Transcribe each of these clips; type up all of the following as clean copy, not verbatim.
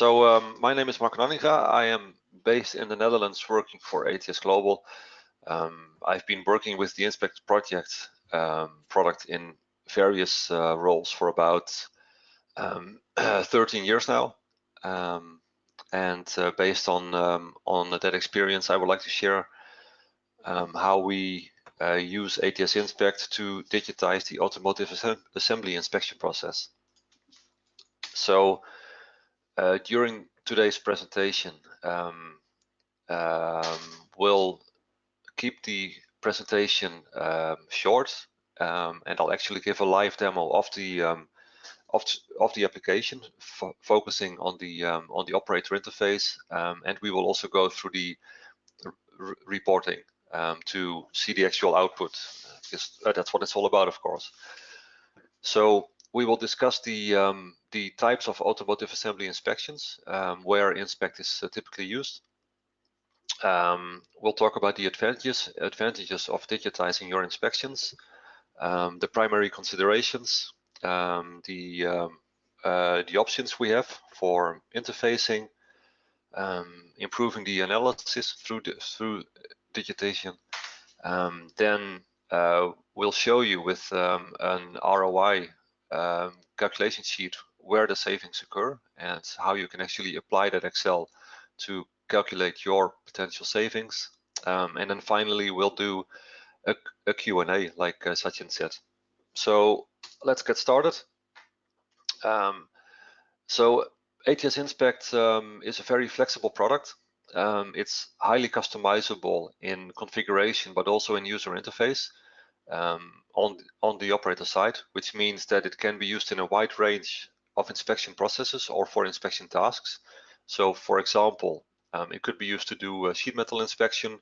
My name is Marco Nanninga. I am based in the Netherlands working for ATS Global. I've been working with the Inspect project product in various roles for about 13 years now. Based on that experience, I would like to share how we use ATS Inspect to digitize the automotive assembly inspection process. During today's presentation, we'll keep the presentation short, and I'll actually give a live demo of the application, focusing on the operator interface, and we will also go through the reporting to see the actual output, because that's what it's all about, of course. So we will discuss the types of automotive assembly inspections, where Inspect is typically used. We'll talk about the advantages of digitizing your inspections, the primary considerations, the options we have for interfacing, improving the analysis through digitation. Then we'll show you with an ROI calculation sheet where the savings occur and how you can actually apply that Excel to calculate your potential savings. And then finally, we'll do a Q&A, like Sachin said. So let's get started. So ATS Inspect is a very flexible product. It's highly customizable in configuration, but also in user interface on the operator side, which means that it can be used in a wide range of inspection processes or for inspection tasks. So, for example, it could be used to do sheet metal inspection,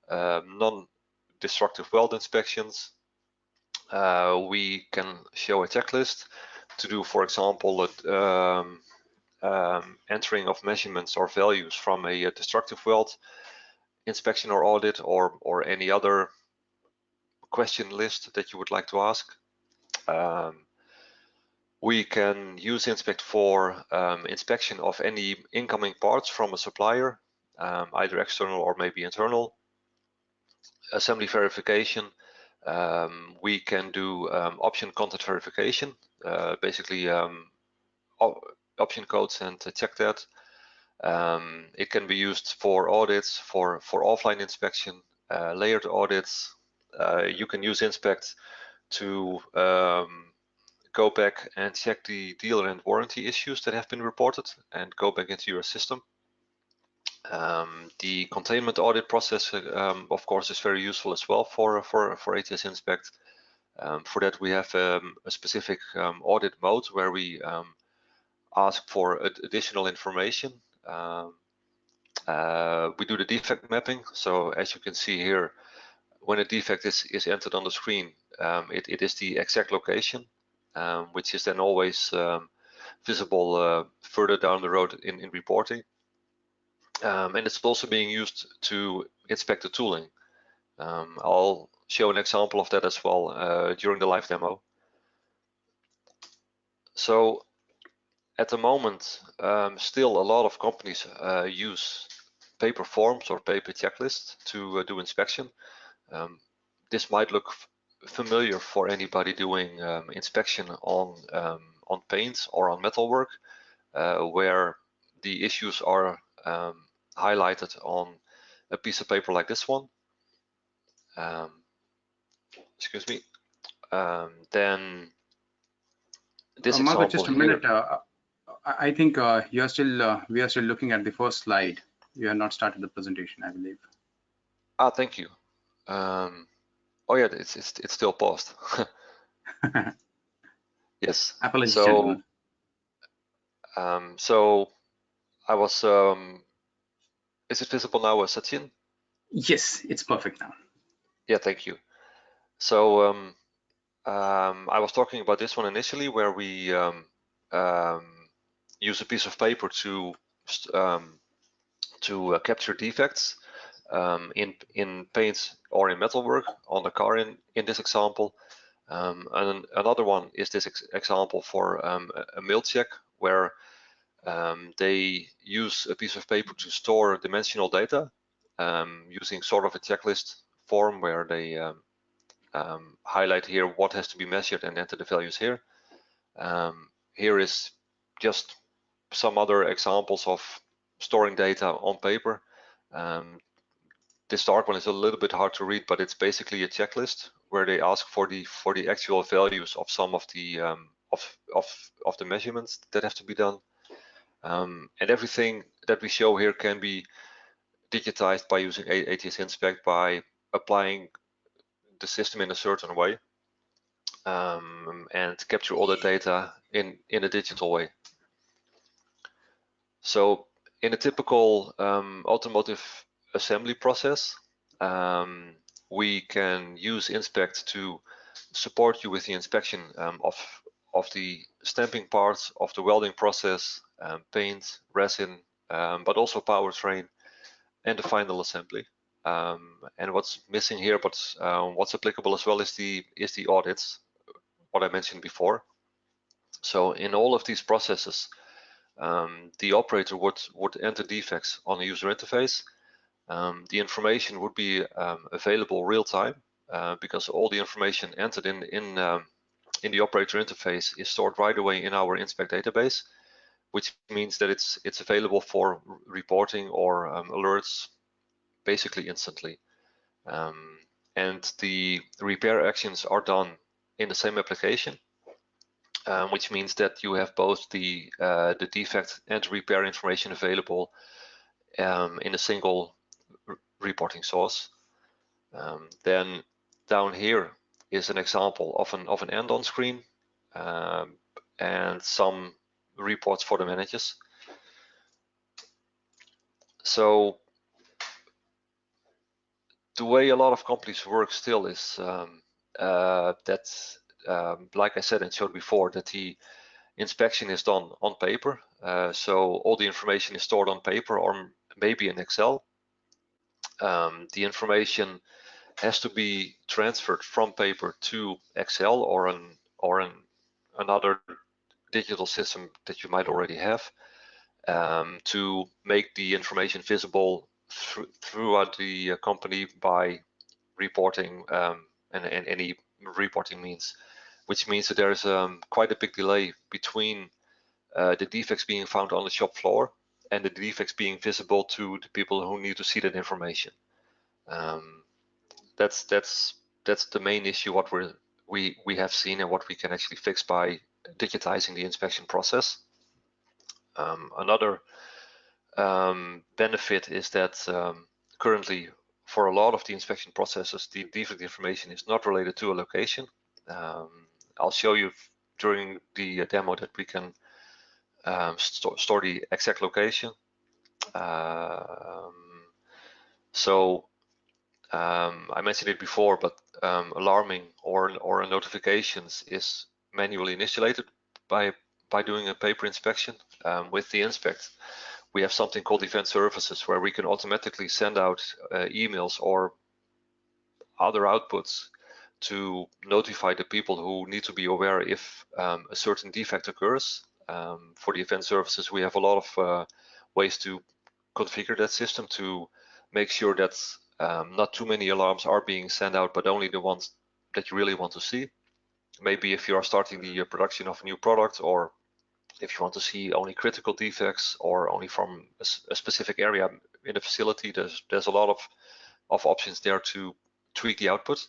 non-destructive weld inspections. We can show a checklist to do, for example, entering of measurements or values from a destructive weld inspection or audit, or any other question list that you would like to ask. We can use Inspect for inspection of any incoming parts from a supplier, either external or maybe internal. Assembly verification. We can do option content verification, basically option codes, and to check that. It can be used for audits, for offline inspection, layered audits. You can use Inspect to go back and check the dealer and warranty issues that have been reported and go back into your system. The containment audit process, of course, is very useful as well for ATS Inspect. For that, we have a specific audit mode where we ask for additional information. We do the defect mapping. So as you can see here, when a defect is entered on the screen, it is the exact location, which is then always visible further down the road in reporting. And it's also being used to inspect the tooling. I'll show an example of that as well during the live demo. So at the moment, still a lot of companies use paper forms or paper checklists to do inspection. This might look familiar for anybody doing inspection on paints or on metalwork, where the issues are highlighted on a piece of paper like this one. Excuse me. Then this Marco, example just a here. minute. I think we are still looking at the first slide. You have not started the presentation, I believe. Thank you. Oh yeah, it's still paused. Yes. Apologies, so gentlemen. So I was. Is it visible now, Sachin? Yes, it's perfect now. Yeah, thank you. So I was talking about this one initially, where we use a piece of paper to capture defects in paints or in metalwork on the car in this example. And another one is this example for a mill check, where They use a piece of paper to store dimensional data using sort of a checklist form where they highlight here what has to be measured and enter the values here. Here is just some other examples of storing data on paper. This dark one is a little bit hard to read, but it's basically a checklist where they ask for the actual values of some of the of the measurements that have to be done. And everything that we show here can be digitized by using ATS Inspect by applying the system in a certain way and capture all the data in a digital way. So in a typical automotive assembly process, we can use Inspect to support you with the inspection of the stamping parts, of the welding process, paint, resin, but also powertrain and the final assembly. And what's missing here, but what's applicable as well is the audits, what I mentioned before. So in all of these processes, the operator would enter defects on the user interface. The information would be available real time because all the information entered in the operator interface is stored right away in our Inspect database, which means that it's available for reporting or alerts basically instantly. And the repair actions are done in the same application, which means that you have both the defect and repair information available in a single reporting source. Then down here is an example of an end-on screen and some reports for the managers. So the way a lot of companies work still is that, like I said and showed before, that the inspection is done on paper. So all the information is stored on paper or maybe in Excel. The information has to be transferred from paper to Excel or another digital system that you might already have to make the information visible throughout the company by reporting and any reporting means, which means that there's quite a big delay between the defects being found on the shop floor and the defects being visible to the people who need to see that information. That's the main issue what we have seen and what we can actually fix by digitizing the inspection process. Another benefit is that currently for a lot of the inspection processes, the defect information is not related to a location. I'll show you during the demo that we can store the exact location. So I mentioned it before, but alarming or notifications is manually initiated by doing a paper inspection. With the Inspect, we have something called event services where we can automatically send out emails or other outputs to notify the people who need to be aware if a certain defect occurs. For the event services, we have a lot of ways to configure that system to make sure that not too many alarms are being sent out, but only the ones that you really want to see. Maybe if you are starting the production of a new product, or if you want to see only critical defects or only from a specific area in the facility, there's a lot of options there to tweak the output.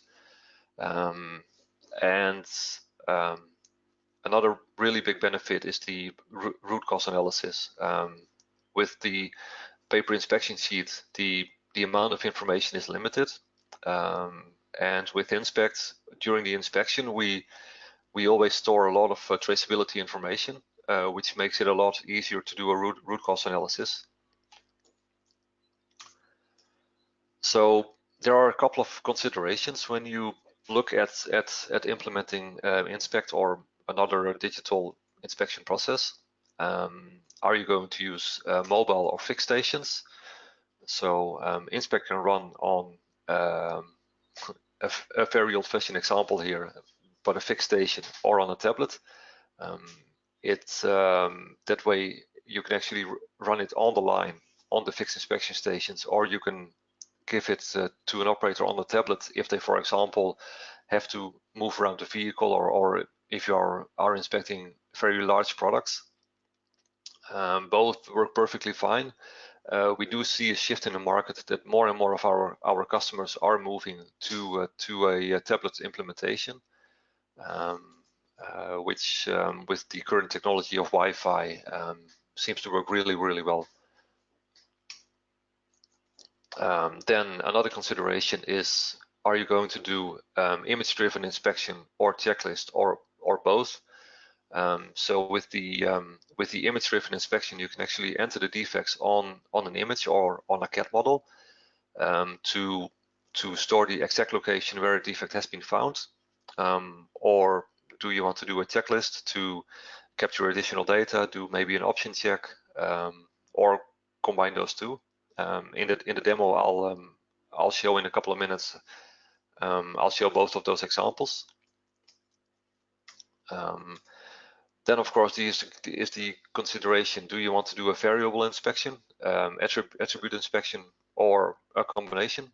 Another really big benefit is the root cause analysis. With the paper inspection sheet, the amount of information is limited, and with Inspect, during the inspection, we always store a lot of traceability information, which makes it a lot easier to do a root cause analysis. So there are a couple of considerations when you look at implementing Inspect or another digital inspection process. Are you going to use mobile or fixed stations? So Inspect can run on a very old-fashioned example here, but a fixed station or on a tablet. That way you can actually run it on the line on the fixed inspection stations, or you can give it to an operator on the tablet if they, for example, have to move around the vehicle, or if you are inspecting very large products. Both work perfectly fine. We do see a shift in the market that more and more of our customers are moving to a tablet implementation, which with the current technology of Wi-Fi seems to work really, really well. Then another consideration is, are you going to do image-driven inspection or checklist, or both? So with the image-driven inspection, you can actually enter the defects on an image or on a CAD model to store the exact location where a defect has been found, or do you want to do a checklist to capture additional data, do maybe an option check, or combine those two? In the demo, I'll show in a couple of minutes. I'll show both of those examples. Then, of course, is the consideration: do you want to do a variable inspection, attribute inspection, or a combination?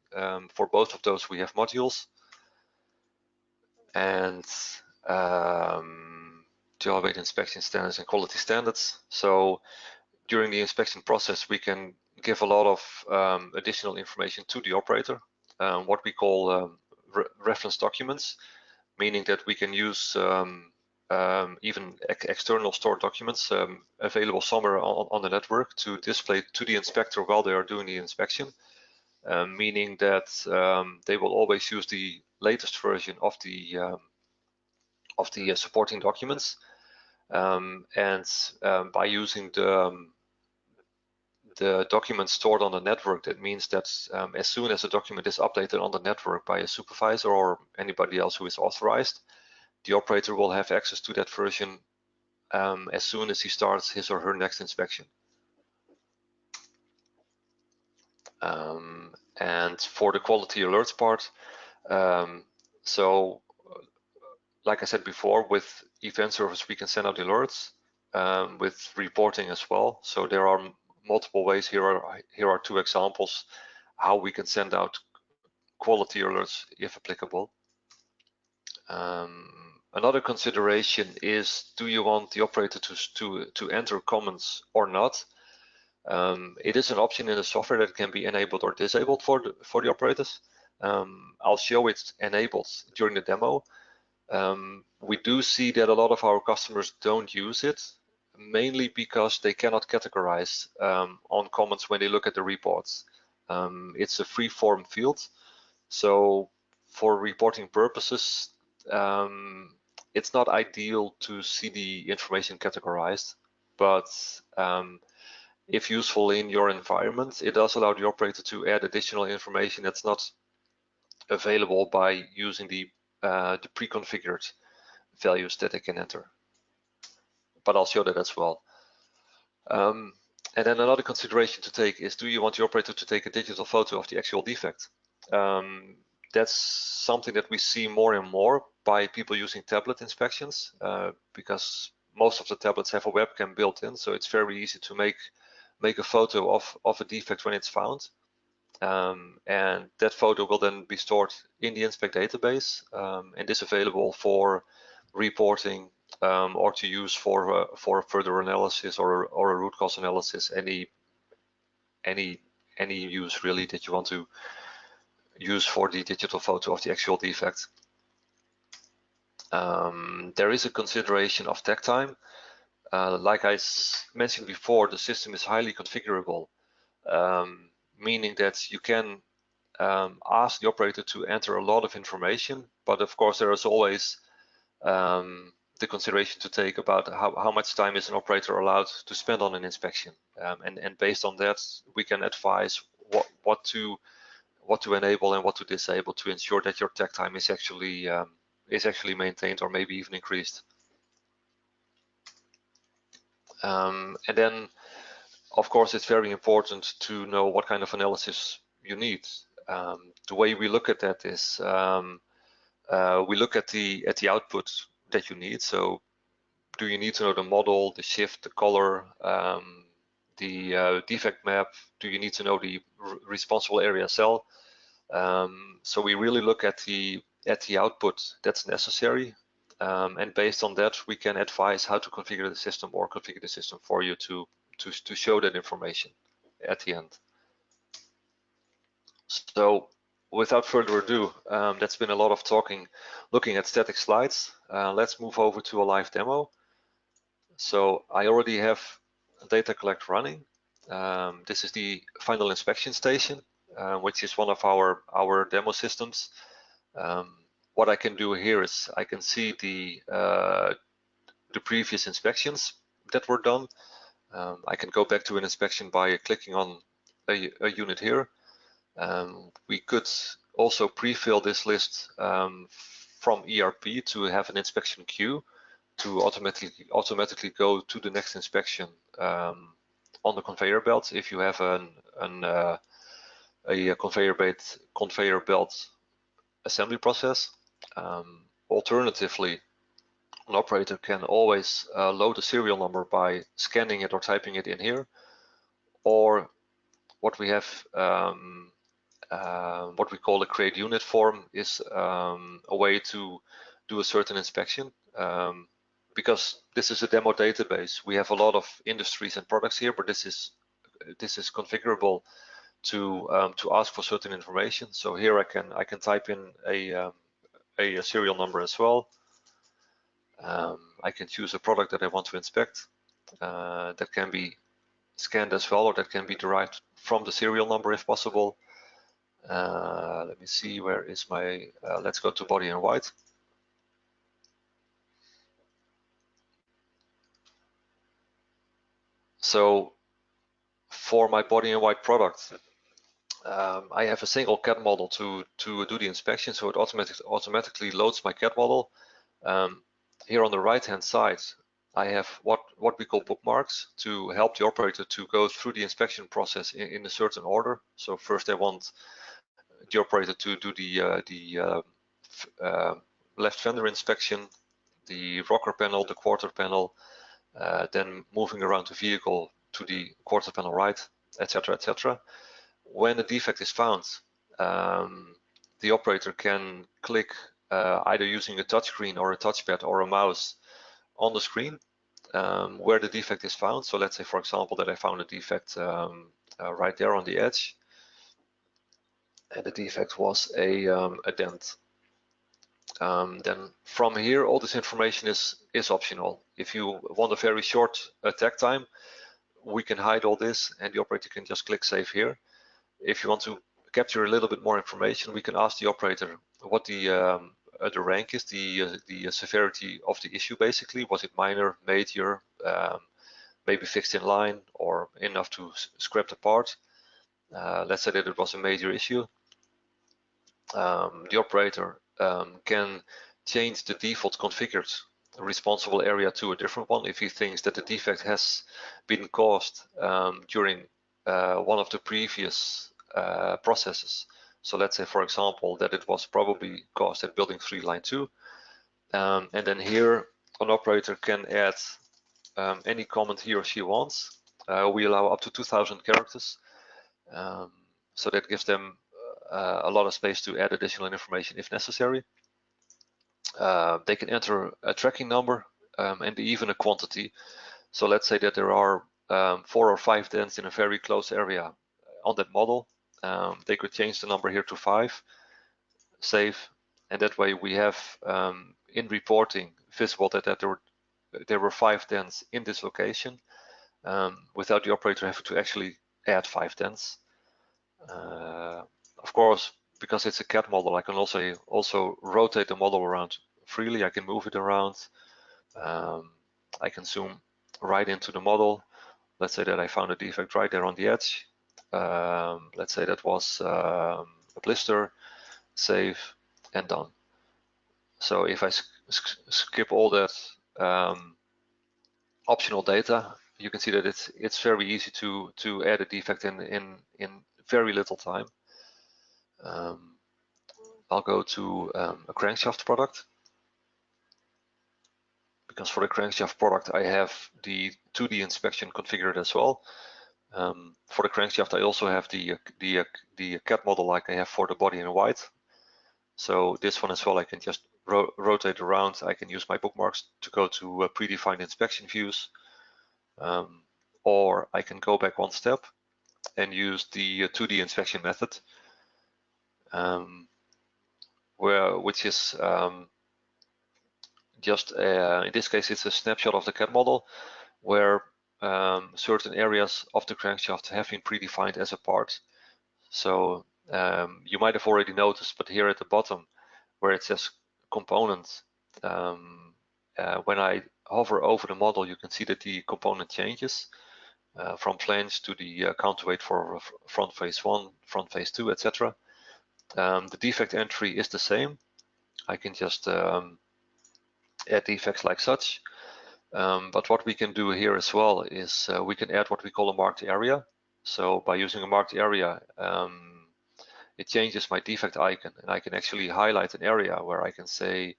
For both of those, we have modules. And job-based inspection standards and quality standards. So during the inspection process, we can give a lot of additional information to the operator, what we call reference documents, meaning that we can use even external stored documents available somewhere on the network to display to the inspector while they are doing the inspection, meaning that they will always use the latest version of the supporting documents, and by using the documents stored on the network, that means that as soon as a document is updated on the network by a supervisor or anybody else who is authorized, the operator will have access to that version as soon as he starts his or her next inspection. And for the quality alerts part, so like I said before, with event service, we can send out alerts with reporting as well. So there are multiple ways. Here are two examples how we can send out quality alerts if applicable. Another consideration is, do you want the operator to enter comments or not? It is an option in the software that can be enabled or disabled for the operators. I'll show it enabled during the demo. We do see that a lot of our customers don't use it, mainly because they cannot categorize on comments when they look at the reports. It's a free-form field, so for reporting purposes, it's not ideal to see the information categorized, but if useful in your environment, it does allow the operator to add additional information that's not available by using the pre-configured values that they can enter. But I'll show that as well. And then another consideration to take is, do you want the operator to take a digital photo of the actual defect? That's something that we see more and more by people using tablet inspections, because most of the tablets have a webcam built in, so it's very easy to make a photo of a defect when it's found. And that photo will then be stored in the inspect database, and is available for reporting or to use for further analysis or a root cause analysis, any use really that you want to use for the digital photo of the actual defect. There is a consideration of takt time. Like I mentioned before, the system is highly configurable, meaning that you can ask the operator to enter a lot of information, but of course there is always the consideration to take about how much time is an operator allowed to spend on an inspection, and based on that we can advise what to enable and what to disable to ensure that your takt time is actually maintained or maybe even increased. And then of course it's very important to know what kind of analysis you need. The way we look at that is we look at the output that you need. So Do you need to know the model, the shift, the color, the defect map? Do you need to know the responsible area cell? So we really look at the output that's necessary, and based on that we can advise how to configure the system or configure the system for you to show that information at the end. So without further ado, that's been a lot of talking, looking at static slides. Let's move over to a live demo. So I already have data collect running. This is the final inspection station, which is one of our demo systems. What I can do here is I can see the previous inspections that were done. I can go back to an inspection by clicking on a unit here. We could also pre-fill this list from ERP to have an inspection queue to automatically go to the next inspection on the conveyor belt if you have a conveyor belt assembly process. Alternatively, an operator can always load a serial number by scanning it or typing it in here, or what we have, what we call a create unit form is a way to do a certain inspection. Because this is a demo database, we have a lot of industries and products here, but this is configurable to ask for certain information. So here I can type in a serial number as well. I can choose a product that I want to inspect that can be scanned as well, or that can be derived from the serial number if possible. Let me see, where is my, let's go to body in white. So for my body in white product, I have a single CAD model to do the inspection, so it automatically loads my CAD model. Here on the right hand side, I have what we call bookmarks to help the operator to go through the inspection process in a certain order. So first I want the operator to do the left fender inspection, the rocker panel, the quarter panel, then moving around the vehicle to the quarter panel right, etc., etc. When a defect is found, the operator can click either using a touchscreen or a touchpad or a mouse on the screen where the defect is found. So let's say, for example, that I found a defect right there on the edge, and the defect was a dent. Then from here, all this information is optional. If you want a very short tag time, we can hide all this, and the operator can just click Save here. If you want to capture a little bit more information, we can ask the operator what the rank is, the severity of the issue. Basically, was it minor, major, maybe fixed in line, or enough to scrap the part? Let's say that it was a major issue. The operator can change the default configured responsible area to a different one if he thinks that the defect has been caused during one of the previous processes. So let's say, for example, that it was probably caused at building 3 line 2, and then here an operator can add any comment he or she wants. We allow up to 2,000 characters, so that gives them a lot of space to add additional information if necessary. They can enter a tracking number and even a quantity. So let's say that there are 4 or 5 dents in a very close area on that model. They could change the number here to 5, save, and that way we have in reporting visible that there were 5 dents in this location without the operator having to actually add 5 dents. Of course, because it's a CAD model, I can also rotate the model around freely. I can move it around. I can zoom right into the model. Let's say that I found a defect right there on the edge. Let's say that was a blister, save, and done. So if I skip all that optional data, you can see that it's very easy to add a defect in very little time. I'll go to a crankshaft product, because for the crankshaft product I have the 2D inspection configured as well. For the crankshaft I also have the CAD model like I have for the body in white. So this one as well I can just rotate around. I can use my bookmarks to go to predefined inspection views, or I can go back one step and use the 2D inspection method, which is just in this case it's a snapshot of the CAD model where certain areas of the crankshaft have been predefined as a part. So you might have already noticed, but here at the bottom where it says component, when I hover over the model you can see that the component changes from flange to the counterweight for front face 1, front face 2, etc. The defect entry is the same. I can just add defects like such. But what we can do here as well is we can add what we call a marked area. So by using a marked area, it changes my defect icon, and I can actually highlight an area where I can say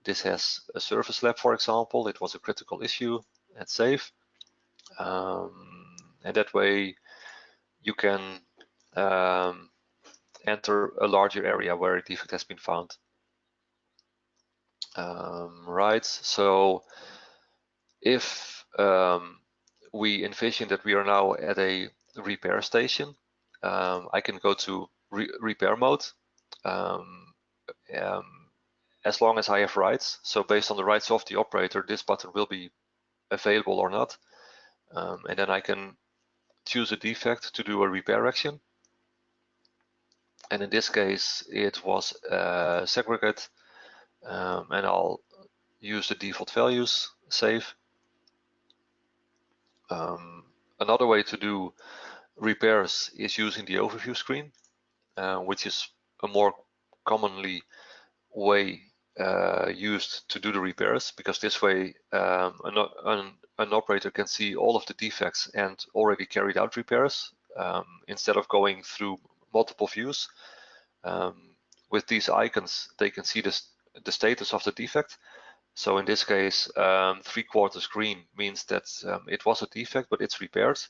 this has a service lab, for example. It was a critical issue, and save. And that way you can enter a larger area where a defect has been found. Right, so if we envision that we are now at a repair station, I can go to repair mode as long as I have rights. So based on the rights of the operator, this button will be available or not. And then I can choose a defect to do a repair action. And in this case, it was segregate, and I'll use the default values, save. Another way to do repairs is using the overview screen, which is a more commonly way used to do the repairs, because this way an operator can see all of the defects and already carried out repairs instead of going through multiple views. With these icons, they can see the status of the defect. So in this case, 3/4 green means that it was a defect, but it's repaired.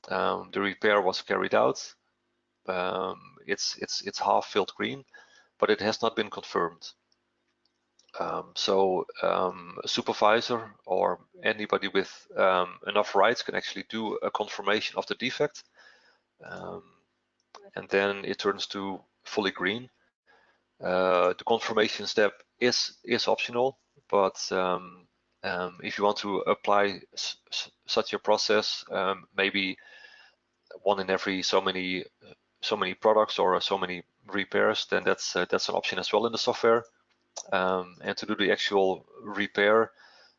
The repair was carried out. It's half filled green, but it has not been confirmed. So a supervisor or anybody with enough rights can actually do a confirmation of the defect, and then it turns to fully green. The confirmation step is optional, but if you want to apply such a process, maybe one in every so many products or so many repairs, then that's an option as well in the software. And to do the actual repair,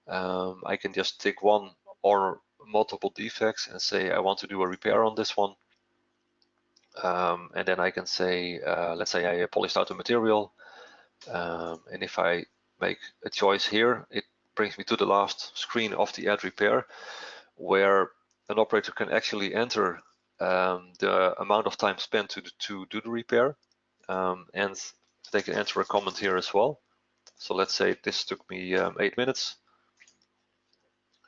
I can just take one or multiple defects and say I want to do a repair on this one. And then I can say, let's say I polished out the material, and if I make a choice here, it brings me to the last screen of the add repair, where an operator can actually enter the amount of time spent to do the repair, and they can enter a comment here as well. So let's say this took me 8 minutes,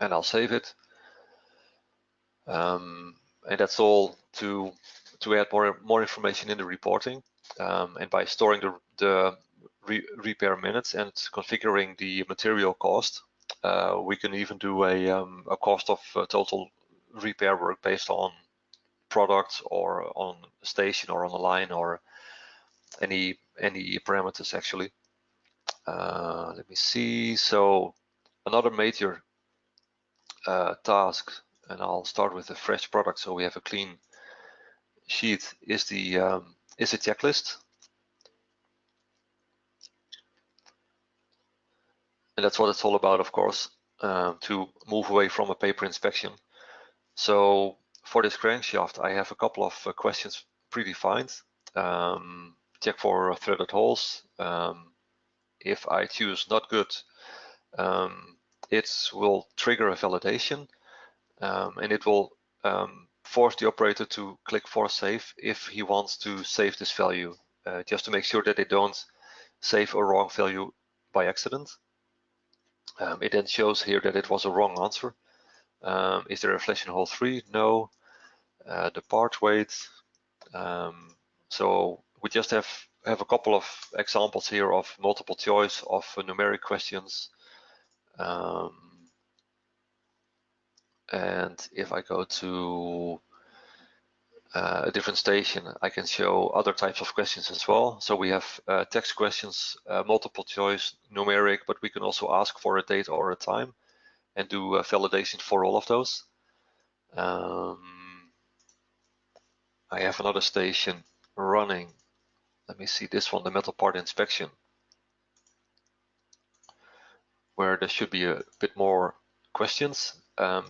and I'll save it. And that's all to add more information in the reporting. And by storing the repair minutes and configuring the material cost, we can even do a cost of total repair work based on products or on station or on the line or any parameters actually. Let me see. So another major task, and I'll start with a fresh product so we have a clean sheet, is the checklist. And that's what it's all about, of course, to move away from a paper inspection. So for this crankshaft, I have a couple of questions predefined. Check for threaded holes. If I choose not good, it will trigger a validation, and it will force the operator to click for save if he wants to save this value, just to make sure that they don't save a wrong value by accident. It then shows here that it was a wrong answer. Is there a flash in hole 3? No. The part weight. So we just have a couple of examples here of multiple choice of numeric questions. And if I go to a different station, I can show other types of questions as well. So we have text questions, multiple choice, numeric, but we can also ask for a date or a time and do validation for all of those. I have another station running. Let me see this one, the metal part inspection, where there should be a bit more questions.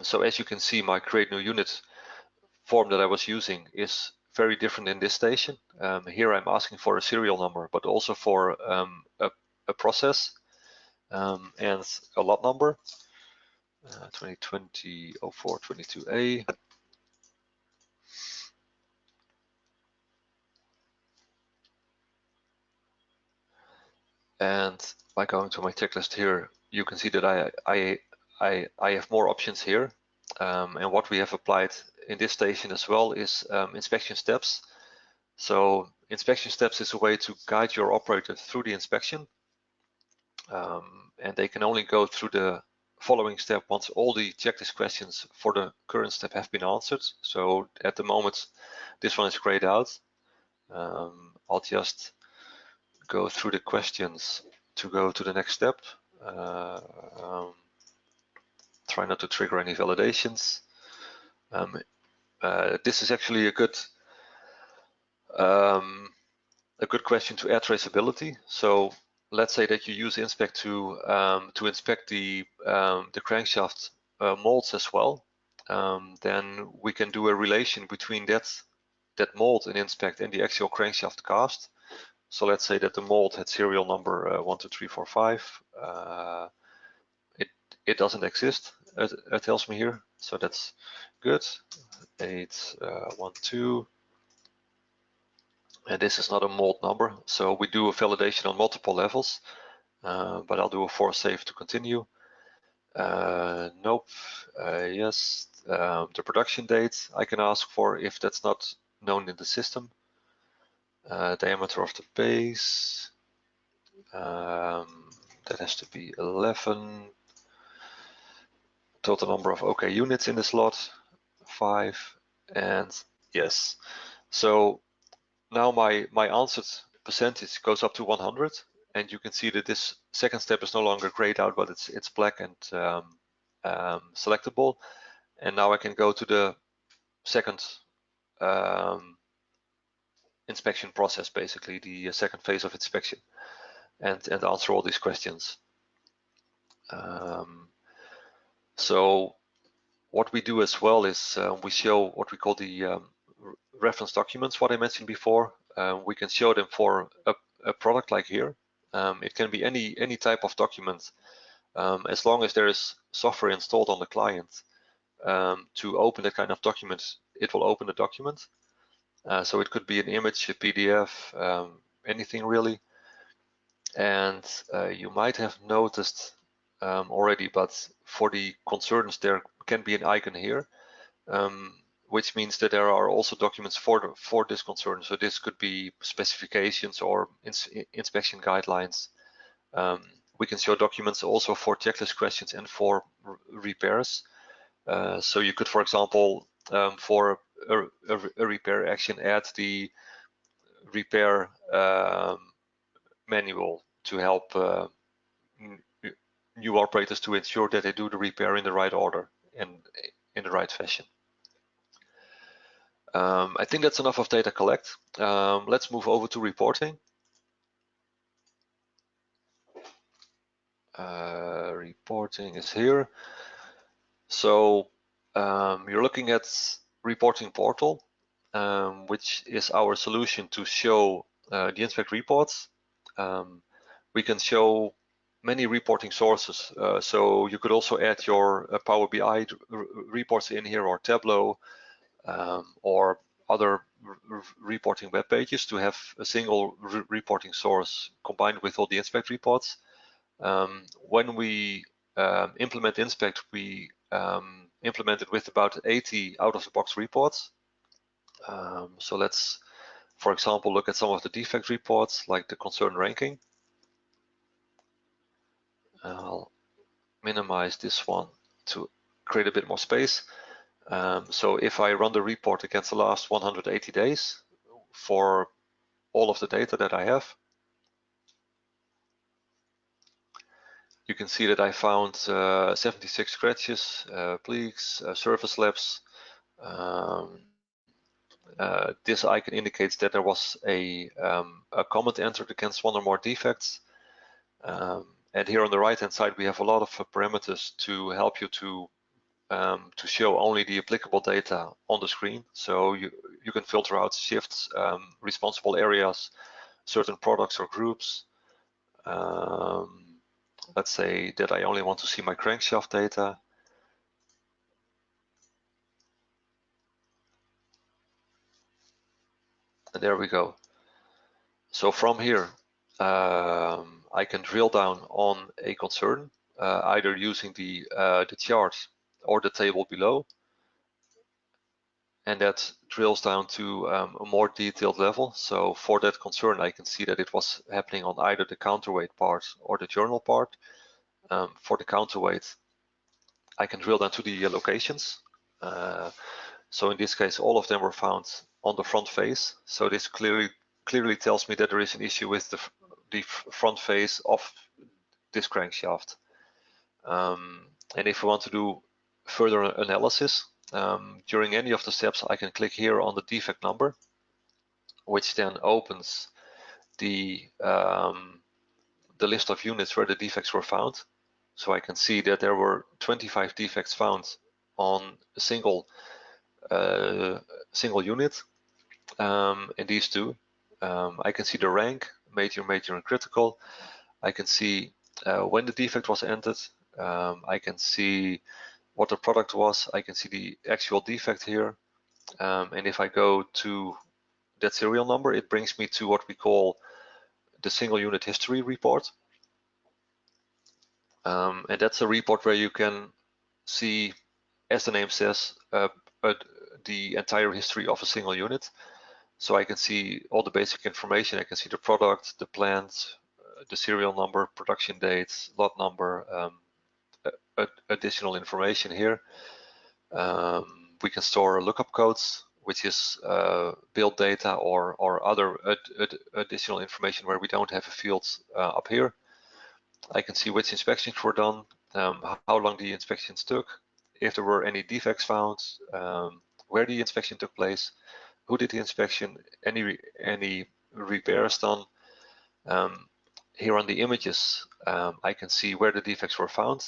So as you can see, my create new unit form that I was using is very different in this station. Here I'm asking for a serial number, but also for a process and a lot number, 2020-04-22A. And by going to my checklist here, you can see that I have more options here. And what we have applied in this station as well is inspection steps. So inspection steps is a way to guide your operator through the inspection. And they can only go through the following step once all the checklist questions for the current step have been answered. So at the moment, this one is grayed out. I'll just go through the questions to go to the next step. Try not to trigger any validations. This is actually a good question to add traceability. So let's say that you use inspect to inspect the crankshaft molds as well. Then we can do a relation between that mold in inspect and the actual crankshaft cast. So let's say that the mold had serial number 12345. It doesn't exist. It tells me here, so that's good. 812. And this is not a mold number, so we do a validation on multiple levels, but I'll do a force save to continue. Nope. Yes. The production date I can ask for if that's not known in the system. Diameter of the base. That has to be 11. Total number of OK units in the slot, 5. And yes. So now my answered percentage goes up to 100, and you can see that this second step is no longer grayed out, but it's black and selectable. And now I can go to the second inspection process, basically the second phase of inspection, and answer all these questions. So what we do as well is we show what we call the reference documents, what I mentioned before. We can show them for a product like here. It can be any type of document, as long as there is software installed on the client to open that kind of document. It will open the document. So it could be an image, a PDF, anything really. And you might have noticed already, but for the concerns there can be an icon here, which means that there are also documents for this concern. So this could be specifications or inspection guidelines. We can show documents also for checklist questions and for repairs. So you could, for example, for a repair action, add the repair manual to help new operators to ensure that they do the repair in the right order and in the right fashion. I think that's enough of data collect. Let's move over to reporting. Reporting is here. So you're looking at reporting portal, which is our solution to show the inspect reports. We can show many reporting sources. So you could also add your Power BI reports in here, or Tableau, or other reporting web pages to have a single reporting source combined with all the inspect reports. When we implement inspect, we implemented with about 80 out-of-the-box reports. So let's, for example, look at some of the defect reports, like the concern ranking. I'll minimize this one to create a bit more space. So if I run the report against the last 180 days for all of the data that I have, you can see that I found 76 scratches, pleaks, surface laps. This icon indicates that there was a comment entered against one or more defects. And here on the right hand side, we have a lot of parameters to help you to show only the applicable data on the screen. So you can filter out shifts, responsible areas, certain products or groups. Let's say that I only want to see my crankshaft data. And there we go. So from here, I can drill down on a concern, either using the chart or the table below. And that drills down to a more detailed level. So for that concern, I can see that it was happening on either the counterweight part or the journal part. For the counterweight, I can drill down to the locations. So in this case, all of them were found on the front face. So this clearly tells me that there is an issue with the front face of this crankshaft. And if we want to do further analysis, during any of the steps, I can click here on the defect number, which then opens the list of units where the defects were found. So I can see that there were 25 defects found on a single unit in these two. I can see the rank, major, and critical. I can see when the defect was entered. I can see what the product was. I can see the actual defect here. And if I go to that serial number, it brings me to what we call the single unit history report. And that's a report where you can see, as the name says, the entire history of a single unit. So I can see all the basic information. I can see the product, the plant, the serial number, production dates, lot number, additional information here. We can store lookup codes, which is build data or other additional information where we don't have a field up here. I can see which inspections were done, how long the inspections took, if there were any defects found, where the inspection took place, who did the inspection, any repairs done. Here on the images, I can see where the defects were found.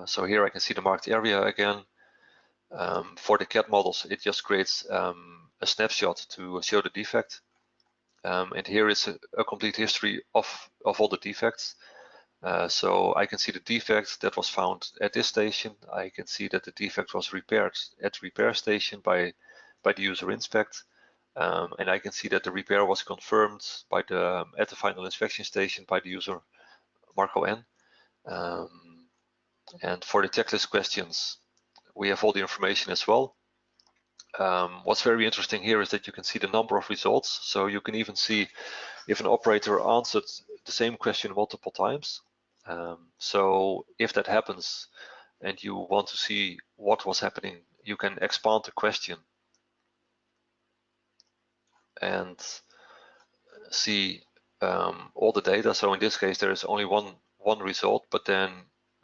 So here I can see the marked area again. For the CAD models, it just creates a snapshot to show the defect. And here is a complete history of all the defects. So I can see the defect that was found at this station. I can see that the defect was repaired at the repair station by the user inspect. And I can see that the repair was confirmed by at the final inspection station by the user Marco N. And for the checklist questions, we have all the information as well. What's very interesting here is that you can see the number of results. So you can even see if an operator answered the same question multiple times. So if that happens and you want to see what was happening, you can expand the question and see all the data. So in this case, there is only one result, but then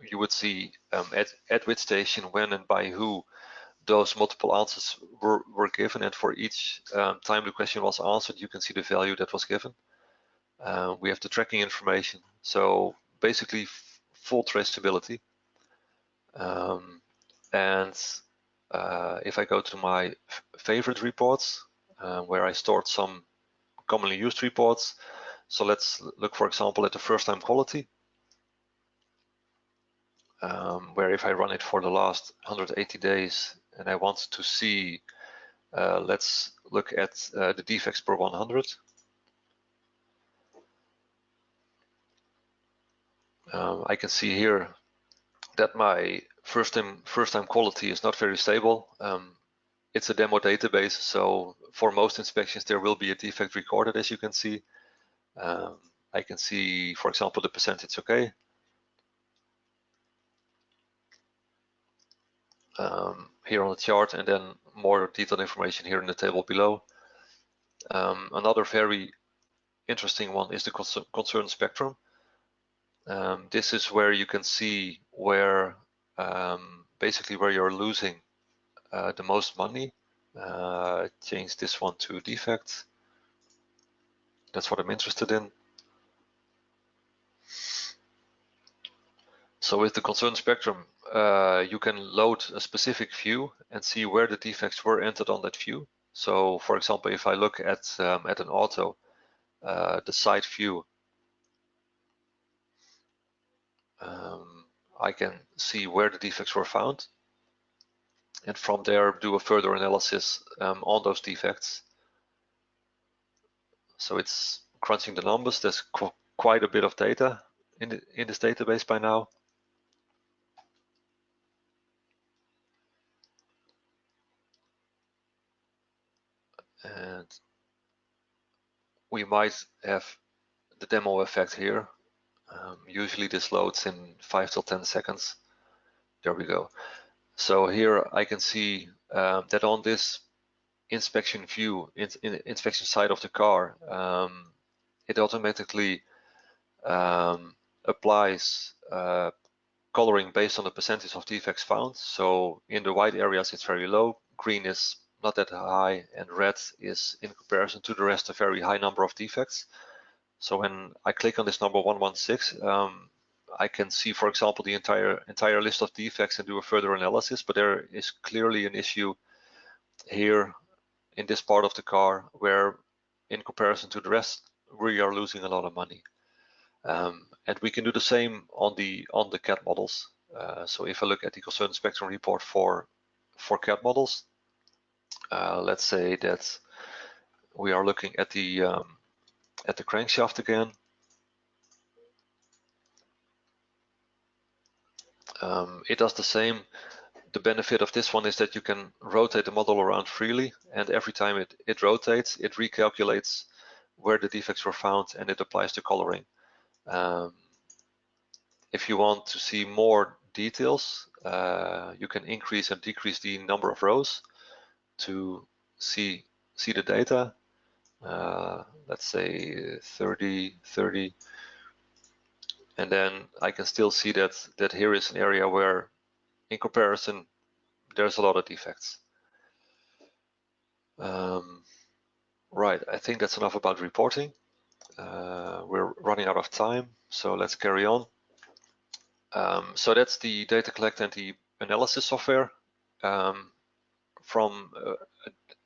you would see at which station, when, and by who those multiple answers were given. And for each time the question was answered, you can see the value that was given. We have the tracking information. So basically full traceability. And if I go to my favorite reports, where I stored some commonly used reports. So let's look, for example, at the first time quality, where if I run it for the last 180 days and I want to see, let's look at the defects per 100. I can see here that my first time quality is not very stable. It's a demo database, so for most inspections there will be a defect recorded, as you can see. I can see, for example, the percentage okay. Here on the chart, and then more detailed information here in the table below. Another very interesting one is the concern spectrum. This is where you can see where basically where you're losing the most money. Change this one to defect. That's what I'm interested in. So with the concern spectrum, you can load a specific view and see where the defects were entered on that view. So for example, if I look at an auto, the side view, I can see where the defects were found, and from there do a further analysis on those defects. So it's crunching the numbers. There's quite a bit of data in this database by now. And we might have the demo effect here. Usually this loads in 5 till 10 seconds. There we go. So here I can see that on this inspection view, inspection side of the car, it automatically applies coloring based on the percentage of defects found. So in the white areas it's very low, green is not that high, and red is, in comparison to the rest, a very high number of defects. So when I click on this number 116, I can see, for example, the entire list of defects and do a further analysis, but there is clearly an issue here in this part of the car where, in comparison to the rest, we are losing a lot of money. And we can do the same on the CAD models. So if I look at the concern spectrum report for CAD models, let's say that we are looking at the crankshaft again. It does the same. The benefit of this one is that you can rotate the model around freely, and every time it rotates, it recalculates where the defects were found and it applies the coloring. If you want to see more details, you can increase and decrease the number of rows to see the data. Let's say 30, 30. And then I can still see that here is an area where, in comparison, there's a lot of defects. Right, I think that's enough about reporting. We're running out of time, so let's carry on. So that's the data collect and the analysis software. From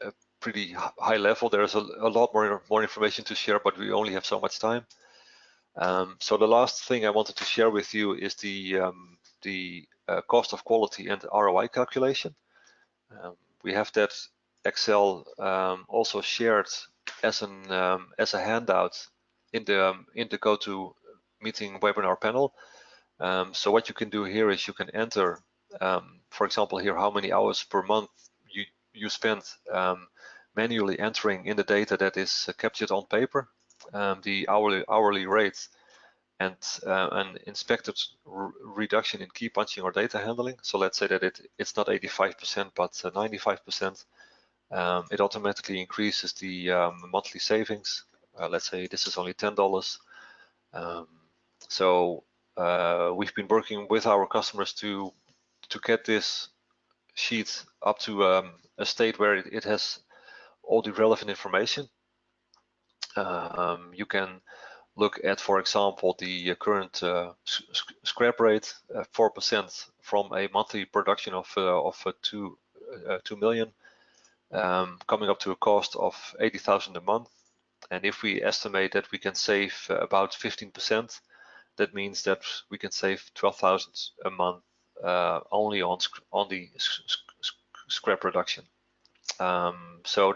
a pretty high level, there's a lot more information to share, but we only have so much time. So the last thing I wanted to share with you is the cost of quality and ROI calculation. We have that Excel also shared as a handout in the GoToMeeting webinar panel. So what you can do here is you can enter, for example, here how many hours per month you spent manually entering in the data that is captured on paper, the hourly rate, and an expected reduction in key punching or data handling. So let's say that it's not 85% but 95%. It automatically increases the monthly savings. Let's say this is only $10. So we've been working with our customers to get this sheet up to a state where it has all the relevant information. You can look at, for example, the current scrap rate, 4% from a monthly production of 2 million, coming up to a cost of 80,000 a month. And if we estimate that we can save about 15%, that means that we can save 12,000 a month only on the scrap reduction. So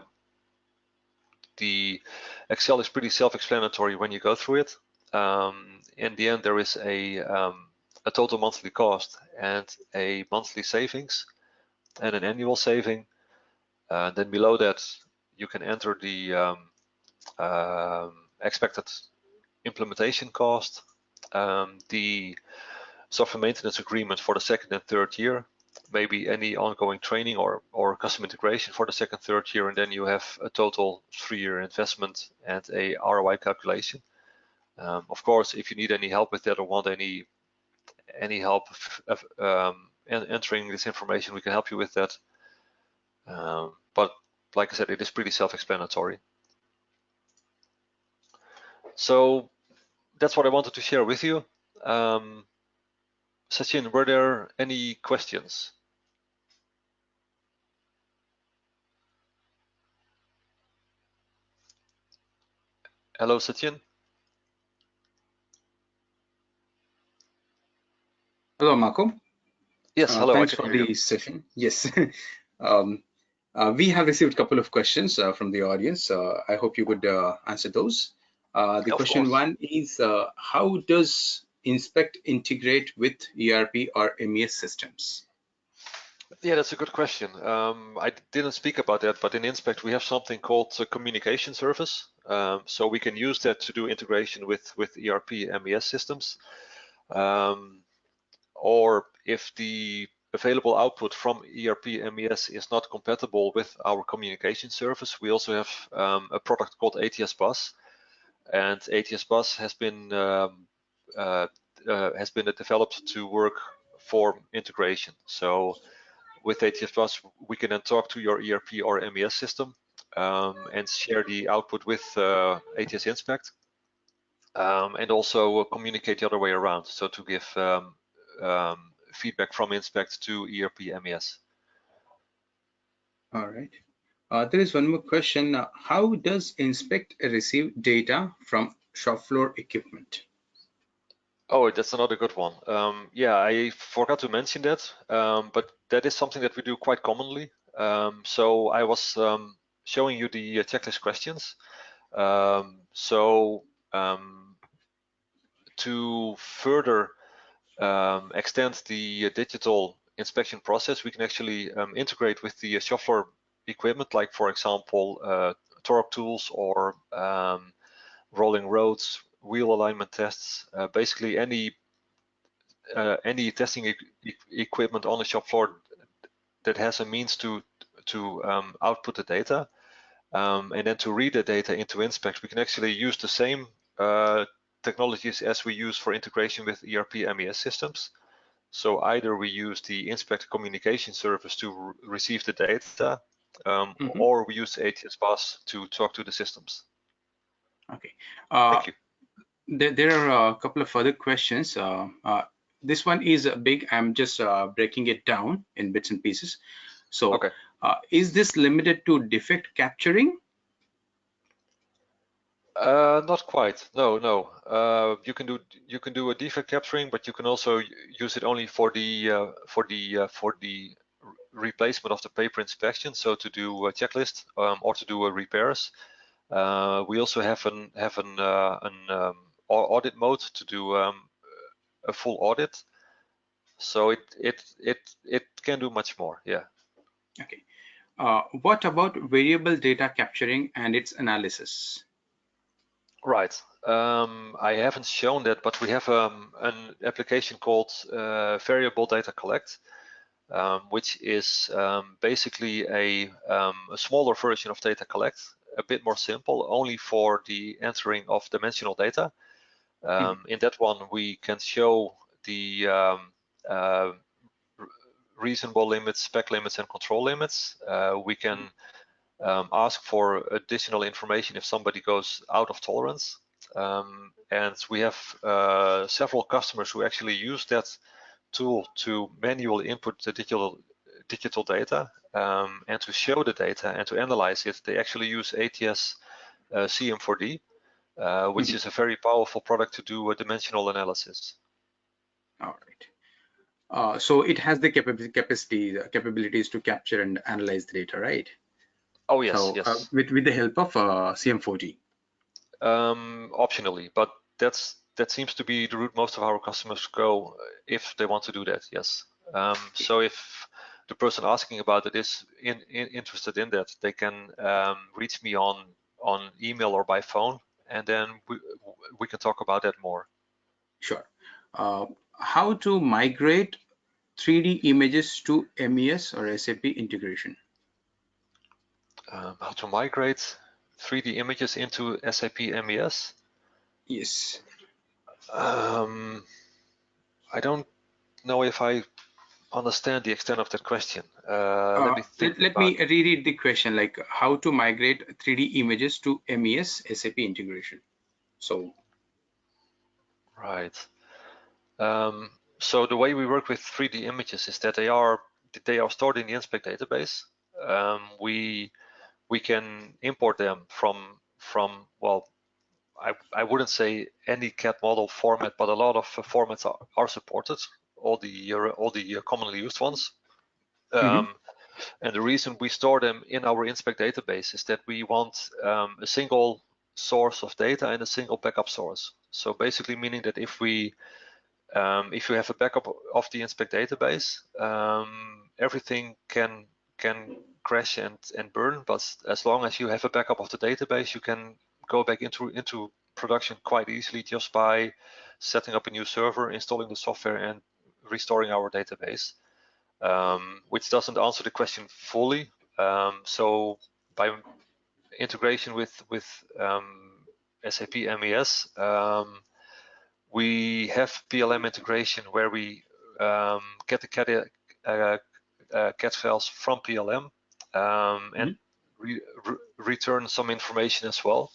the Excel is pretty self-explanatory when you go through it. in the end there is a total monthly cost and a monthly savings and an annual saving. Then below that you can enter the expected implementation cost, the software maintenance agreement for the second and third year, maybe any ongoing training or custom integration for the second, third year, and then you have a total 3-year investment and a ROI calculation. Of course, if you need any help with that or want any help of entering this information, we can help you with that. But like I said, it is pretty self-explanatory. So that's what I wanted to share with you. Sachin, were there any questions? Hello, Sachin. Hello, Marco. Yes, hello. Thanks for the session. Yes. We have received a couple of questions from the audience. I hope you could answer those. The question one is, how does Inspect integrate with ERP or MES systems? Yeah, that's a good question. I didn't speak about that, but in Inspect we have something called a communication service. So we can use that to do integration with ERP MES systems. Or if the available output from ERP MES is not compatible with our communication service, we also have a product called ATS Bus, and ATS Bus has been developed to work for integration. So with ATS Bus, we can then talk to your ERP or MES system and share the output with ATS Inspect, and also communicate the other way around. So to give feedback from Inspect to ERP MES. All right. There is one more question. How does Inspect receive data from shop floor equipment? Oh, that's another good one. Yeah, I forgot to mention that, but that is something that we do quite commonly. So I was showing you the checklist questions. To further extend the digital inspection process, we can actually integrate with the shop floor equipment, like for example, torque tools or rolling roads, wheel alignment tests, basically any testing equipment on the shop floor that has a means to output the data, and then to read the data into Inspect. We can actually use the same technologies as we use for integration with ERP MES systems. So either we use the Inspect communication service to receive the data, or we use ATS Bus to talk to the systems. Okay. Thank you. There are a couple of further questions. This one is big. I'm just breaking it down in bits and pieces. So, okay. Is this limited to defect capturing? Not quite. No. You can do a defect capturing, but you can also use it only for the replacement of the paper inspection. So to do a checklist or to do a repairs. We also have an audit mode to do a full audit. So it can do much more. Yeah. Okay. What about variable data capturing and its analysis? Right. I haven't shown that, but we have an application called Variable Data Collect, which is basically a smaller version of Data Collect, a bit more simple, only for the entering of dimensional data. In that one, we can show the reasonable limits, spec limits, and control limits. We can ask for additional information if somebody goes out of tolerance. And we have several customers who actually use that tool to manually input the digital data and to show the data and to analyze it. They actually use ATS CM4D, which is a very powerful product to do a dimensional analysis. All right. So it has the capabilities to capture and analyze the data, right? Oh yes, so, yes. With the help of CM4D. Optionally, but that seems to be the route most of our customers go if they want to do that. Yes. So if the person asking about it is interested in that, they can reach me on email or by phone, and then we can talk about that more. Sure. How to migrate 3D images to MES or SAP integration? How to migrate 3D images into SAP MES? Yes. I don't know if I understand the extent of that question. Let me think. Let me reread the question, like how to migrate 3D images to MES SAP integration. So. Right. So the way we work with 3D images is that they are stored in the inspect database. We can import them from well, I wouldn't say any CAD model format, but a lot of formats are supported. All the commonly used ones. And the reason we store them in our inspect database is that we want a single source of data and a single backup source. So basically meaning that if you have a backup of the inspect database, everything can crash and burn, but as long as you have a backup of the database, you can go back into production quite easily just by setting up a new server, installing the software, and restoring our database. Which doesn't answer the question fully. So by integration with SAP MES, we have PLM integration where we get the CAD files from PLM and return some information as well.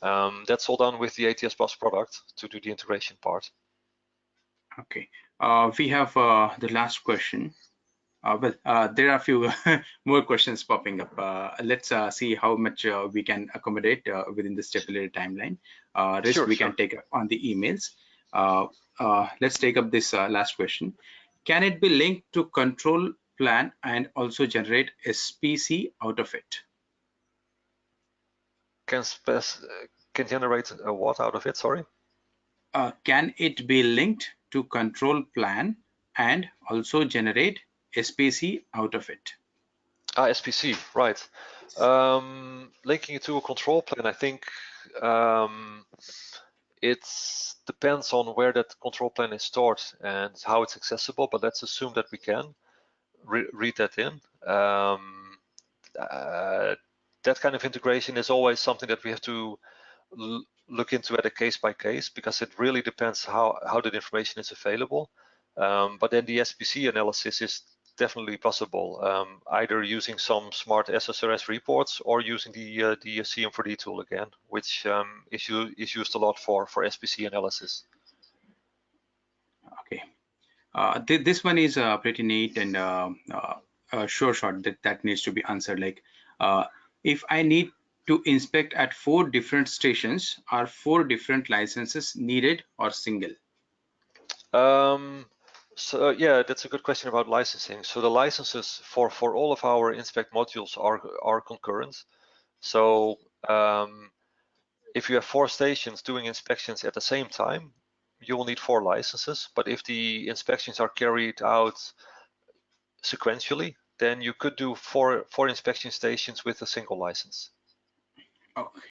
That's all done with the ATS Bus product to do the integration part. Okay, we have the last question. There are a few more questions popping up. Let's see how much we can accommodate within the stipulated timeline. Rest we can take on the emails. Let's take up this last question. Can it be linked to control plan and also generate SPC out of it? Can generate a what out of it? Sorry. Can it be linked to control plan and also generate SPC out of it? SPC, right. Linking it to a control plan, I think it depends on where that control plan is stored and how it's accessible, but let's assume that we can read that in. That kind of integration is always something that we have to look into at a case by case, because it really depends how that information is available. But then the SPC analysis is definitely possible, either using some smart SSRS reports or using the CM4D tool again, which is used a lot for SPC analysis. Okay, this one is pretty neat and short that needs to be answered. Like, if I need to inspect at 4 different stations, are 4 different licenses needed or single? So yeah, that's a good question about licensing. So the licenses for all of our inspect modules are concurrent. So if you have 4 stations doing inspections at the same time, you will need 4 licenses. But if the inspections are carried out sequentially, then you could do 4 inspection stations with a single license. Okay.